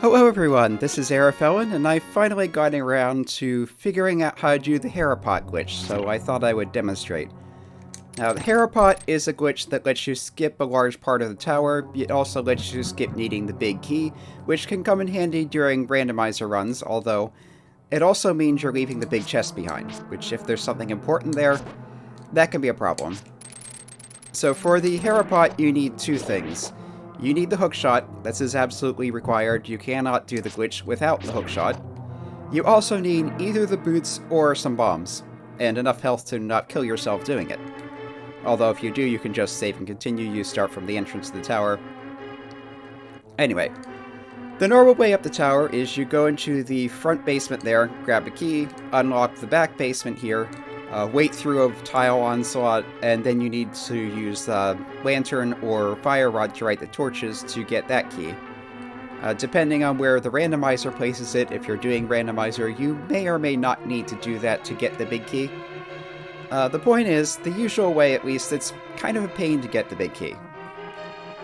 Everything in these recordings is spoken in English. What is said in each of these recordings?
Hello everyone, this is Herapot, and I've finally gotten around to figuring out how to do the Herapot glitch, so I thought I would demonstrate. Now, the Herapot is a glitch that lets you skip a large part of the tower. It also lets you skip needing the big key, which can come in handy during randomizer runs, although it also means you're leaving the big chest behind, which if there's something important there, that can be a problem. So for the Herapot, you need two things. You need the hookshot. This is absolutely required. You cannot do the glitch without the hookshot. You also need either the boots or some bombs, and enough health to not kill yourself doing it. Although if you do, you can just save and continue. You start from the entrance to the tower. Anyway, the normal way up the tower is you go into the front basement there, grab a key, unlock the back basement here, wait through a tile onslaught, and then you need to use lantern or fire rod to light the torches to get that key. Depending on where the randomizer places it, if you're doing randomizer, you may or may not need to do that to get the big key. The point is, the usual way at least, it's kind of a pain to get the big key.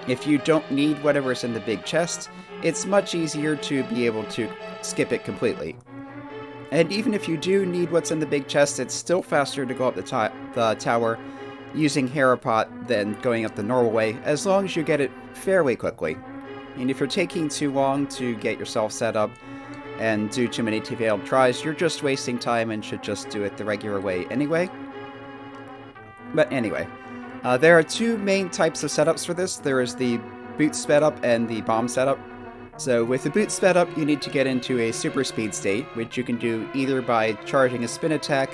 If you don't need whatever's in the big chest, it's much easier to be able to skip it completely. And even if you do need what's in the big chest, it's still faster to go up the tower using Herapot than going up the normal way, as long as you get it fairly quickly. And if you're taking too long to get yourself set up and do too many failed tries, you're just wasting time and should just do it the regular way anyway. But anyway, there are two main types of setups for this. There is the boot setup and the bomb setup. So with the boot setup, you need to get into a super speed state, which you can do either by charging a spin attack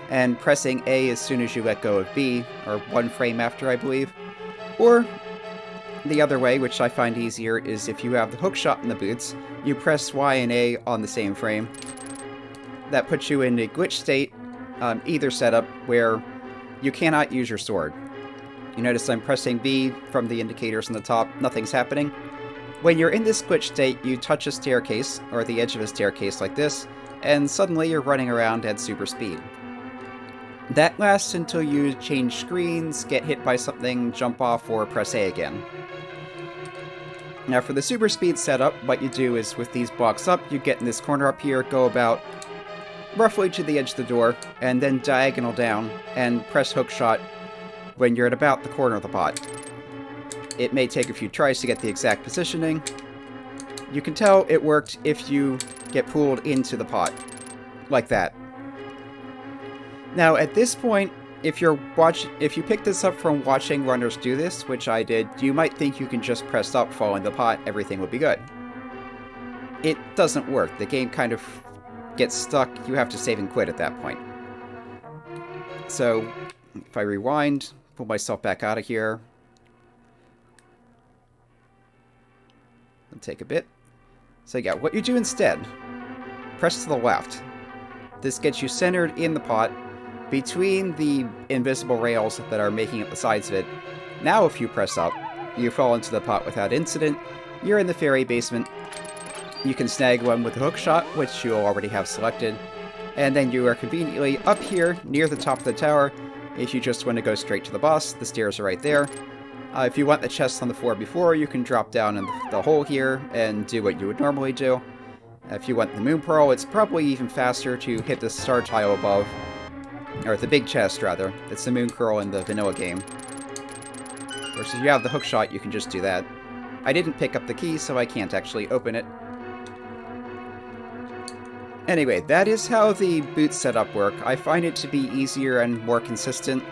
and pressing A as soon as you let go of B, or 1 frame after, I believe. Or the other way, which I find easier, is if you have the hookshot in the boots, you press Y and A on the same frame. That puts you in a glitch state, either setup, where you cannot use your sword. You notice I'm pressing B from the indicators on the top, nothing's happening. When you're in this glitch state, you touch a staircase, or the edge of a staircase like this, and suddenly you're running around at super speed. That lasts until you change screens, get hit by something, jump off, or press A again. Now for the super speed setup, what you do is with these blocks up, you get in this corner up here, go about roughly to the edge of the door, and then diagonal down, and press hookshot when you're at about the corner of the pot. It may take a few tries to get the exact positioning. You can tell it worked if you get pulled into the pot, like that. Now at this point, if you pick this up from watching runners do this, which I did, you might think you can just press up, fall in the pot, everything would be good. It doesn't work. The game kind of gets stuck. You have to save and quit at that point. So if I rewind, pull myself back out of here. Take a bit. So yeah, what you do instead, press to the left. This gets you centered in the pot between the invisible rails that are making up the sides of it. Now if you press up, you fall into the pot without incident. You're in the fairy basement. You can snag one with a hookshot, which you'll already have selected, and then you are conveniently up here near the top of the tower. If you just want to go straight to the boss, the stairs are right there. If you want the chest on the floor before, you can drop down in the hole here and do what you would normally do. If you want the moon pearl, it's probably even faster to hit the star tile above, or the big chest rather. It's the moon pearl in the vanilla game. Versus if you have the hookshot, you can just do that. I didn't pick up the key, so I can't actually open it. Anyway, that is how the boot setup work. I find it to be easier and more consistent.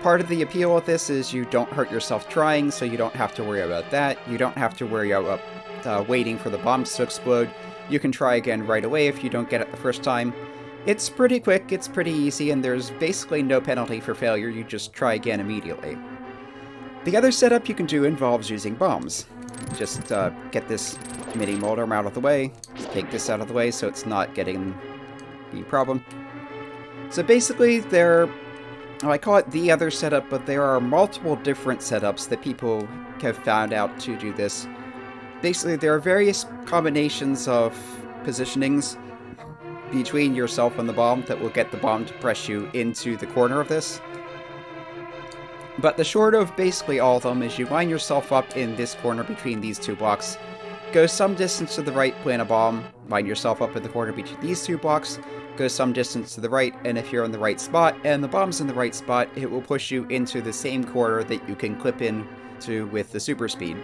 Part of the appeal of this is you don't hurt yourself trying, so you don't have to worry about that. You don't have to worry about waiting for the bombs to explode. You can try again right away if you don't get it the first time. It's pretty quick, it's pretty easy, and there's basically no penalty for failure. You just try again immediately. The other setup you can do involves using bombs. Just get this mini molder out of the way, take this out of the way so it's not getting the problem. So basically I call it the other setup, but there are multiple different setups that people have found out to do this. Basically, there are various combinations of positionings between yourself and the bomb that will get the bomb to press you into the corner of this. But the short of basically all of them is you line yourself up in this corner between these two blocks, go some distance to the right, plant a bomb, line yourself up in the corner between these 2 blocks, go some distance to the right, and if you're in the right spot, and the bomb's in the right spot, it will push you into the same corner that you can clip in to with the super speed.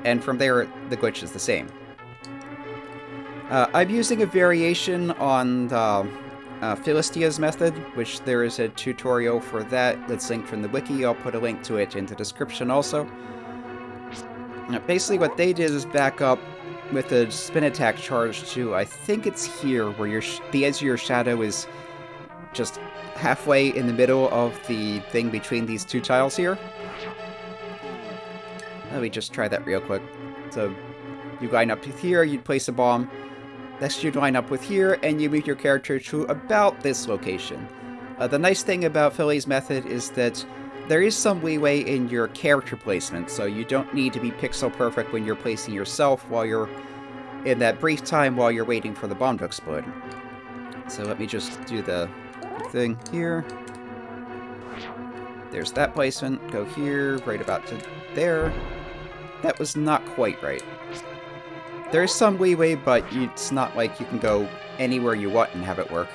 And from there, the glitch is the same. I'm using a variation on the Filistea's method, which there is a tutorial for that that's linked from the wiki. I'll put a link to it in the description also. Basically what they did is back up with a spin attack charge to, I think it's here, where the edge of your shadow is just halfway in the middle of the thing between these 2 tiles here. Let me just try that real quick. So you line up here, you'd place a bomb. Next you'd line up with here, and you move your character to about this location. The nice thing about Philly's method is that there is some leeway in your character placement, so you don't need to be pixel perfect when you're placing yourself while you're in that brief time while you're waiting for the bomb to explode. So let me just do the thing here. There's that placement. Go here, right about to there. That was not quite right. There is some leeway, but it's not like you can go anywhere you want and have it work.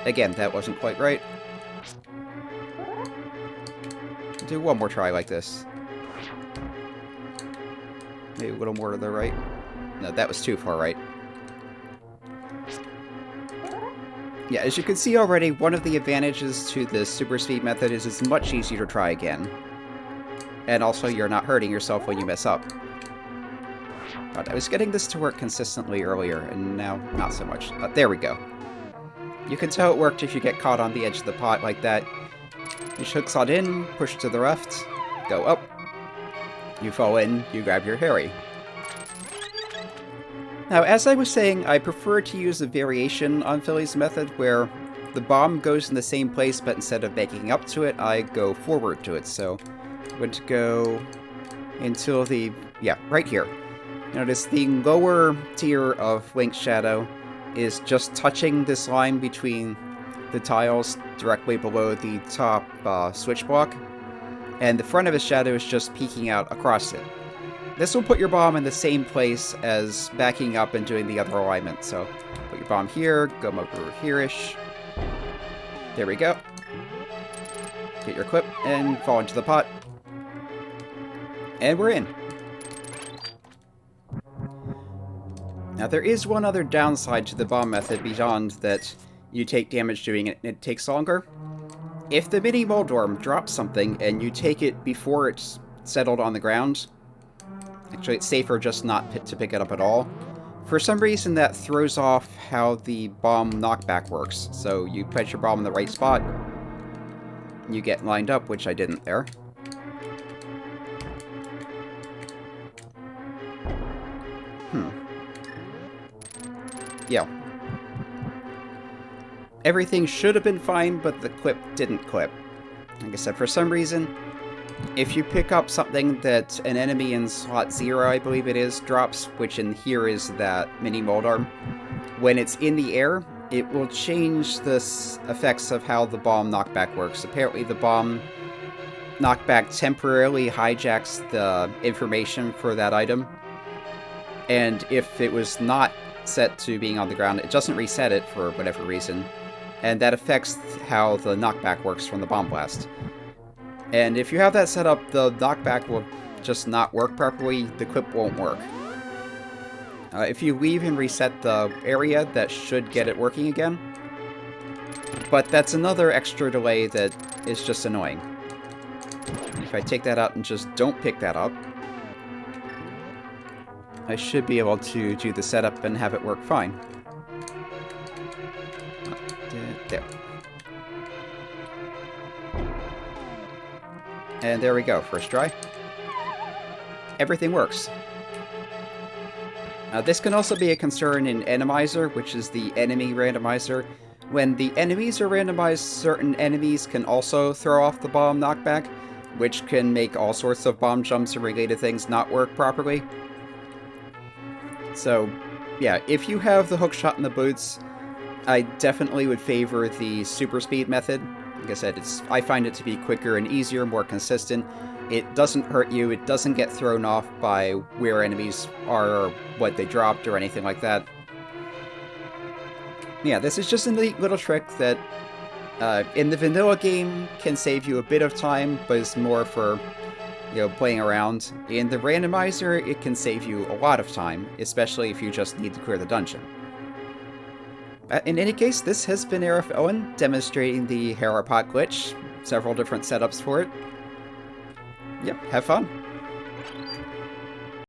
Again, that wasn't quite right. Do one more try like this. Maybe a little more to the right. No, that was too far right. Yeah, as you can see already, one of the advantages to the super speed method is it's much easier to try again. And also, you're not hurting yourself when you mess up. God, I was getting this to work consistently earlier, and now not so much. There we go. You can tell it worked if you get caught on the edge of the pot like that. You hookshot in, push to the left, go up. You fall in, you grab your Harry. Now, as I was saying, I prefer to use a variation on Philly's method where the bomb goes in the same place, but instead of backing up to it, I go forward to it. So I'm going to go until the, right here. Notice the lower tier of Link's shadow is just touching this line between the tiles directly below the top switch block, and the front of his shadow is just peeking out across it. This will put your bomb in the same place as backing up and doing the other alignment. So put your bomb here, go over here-ish. There we go. Get your clip and fall into the pot. And we're in. Now there is one other downside to the bomb method beyond that you take damage doing it and it takes longer. If the mini Moldorm drops something and you take it before it's settled on the ground, actually it's safer just not to pick it up at all. For some reason that throws off how the bomb knockback works. So you put your bomb in the right spot, you get lined up, which I didn't there. Yeah. Everything should have been fine, but the clip didn't clip. Like I said, for some reason, if you pick up something that an enemy in slot 0, I believe it is, drops, which in here is that mini Moldarm, when it's in the air, it will change the effects of how the bomb knockback works. Apparently the bomb knockback temporarily hijacks the information for that item, and if it was not set to being on the ground, it doesn't reset it for whatever reason, and that affects how the knockback works from the bomb blast. And if you have that set up, the knockback will just not work properly, the clip won't work. If you leave and reset the area, that should get it working again. But that's another extra delay that is just annoying. If I take that out and just don't pick that up, I should be able to do the setup and have it work fine. There. And there we go, first try. Everything works. This can also be a concern in Randomizer, which is the enemy randomizer. When the enemies are randomized, certain enemies can also throw off the bomb knockback, which can make all sorts of bomb jumps and related things not work properly. So, yeah, if you have the hookshot in the boots, I definitely would favor the super speed method. Like I said, I find it to be quicker and easier, more consistent. It doesn't hurt you, it doesn't get thrown off by where enemies are or what they dropped or anything like that. Yeah, this is just a neat little trick that in the vanilla game can save you a bit of time, but is more for, playing around. In the randomizer, it can save you a lot of time, especially if you just need to clear the dungeon. In any case, this has been Owen demonstrating the Herapot glitch, several different setups for it. Yep, have fun!